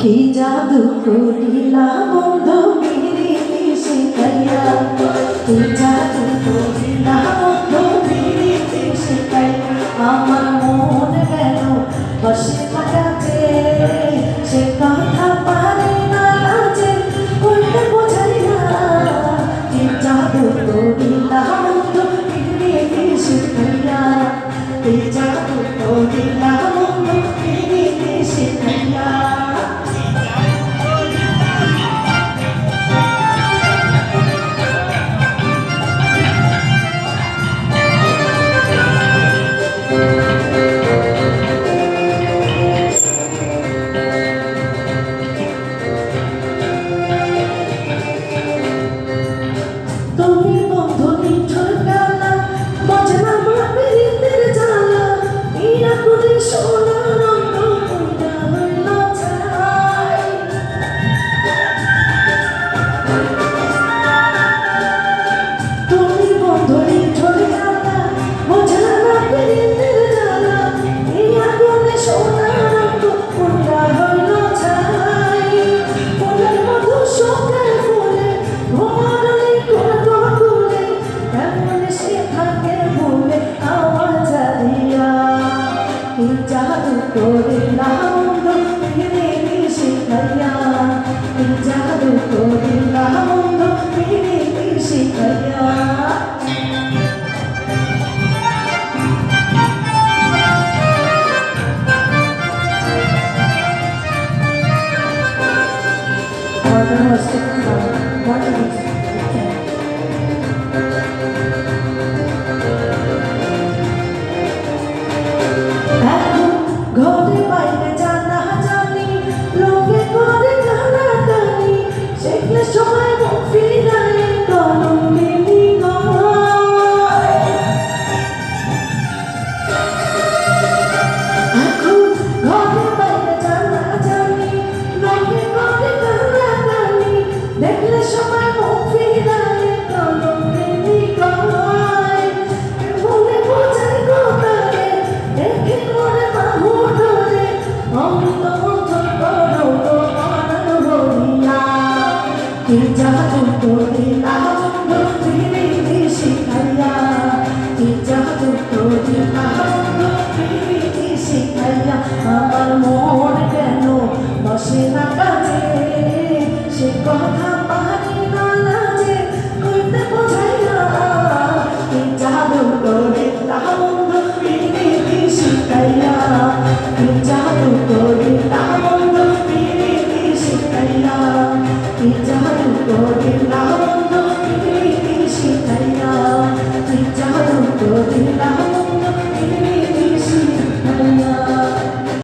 কি জাদু করিলা বন্ধু পিরিতি শিখাইয়া, কি জাদু করিলা বন্ধু পিরিতি শিখাইয়া, আমার মন গেল বসে থাকাতে, সে কথা পারে না যে বলতে বোঝাই না। কি জাদু করিলা বন্ধু পিরিতি শিখাইয়া, কি জাদু করিলা বন্ধু পিরিতি শিখাইয়া। তুমি বন্ধু নিঠুর গালা, বাজনা মাপিরিতের জ্বালা, ইরা করে সোনা রঙ পুরা হইল ছাই। তুমি বন্ধু নিঠুর গালা, বাজনা মাপিরিতের জ্বালা, ইরা করে সোনা রঙ পুরা হইল ছাই। ফুলের মধু শোকে ফুলে ভোমরলি কোন বকুলে, কেমন সে থাকে ভুলে আওয়াজ দিয়া। কি জাদু করিলা বন্ধু পিরিতি শিখাইয়া, কি জাদু করিলা বন্ধু পিরিতি শিখাইয়া। এখন ঘরে বাইরে জানা জানি, লোকে করে টানাটানি, সেগুলো সময় মুখ ফিরায় কলঙ্কিনী গলায়। এখন ঘরে বাইরে জানা জানি, লোকে করে টানাটানি, দেখলে সময় মুখ ফিরায় কলঙ্কিনী গলায়। বলে বোঝাই কথারে, দেখে মনে বাহু ধরে, অমৃত মন্থন করো তোমার হরিয়া। কি জাদু করিলা বন্ধু পিরিতি শিখাইয়া, কি জাদু করিলা বন্ধু পিরিতি শিখাইয়া, আমার মন কেন বসে না কাজে, সে কথা পারি না লাজে কইতে বোঝাই না। কি জাদু করিলা বন্ধু পিরিতি শিখাইয়া, কি জাদু করিলা বন্ধু পিরিতি শিখাইয়া, কি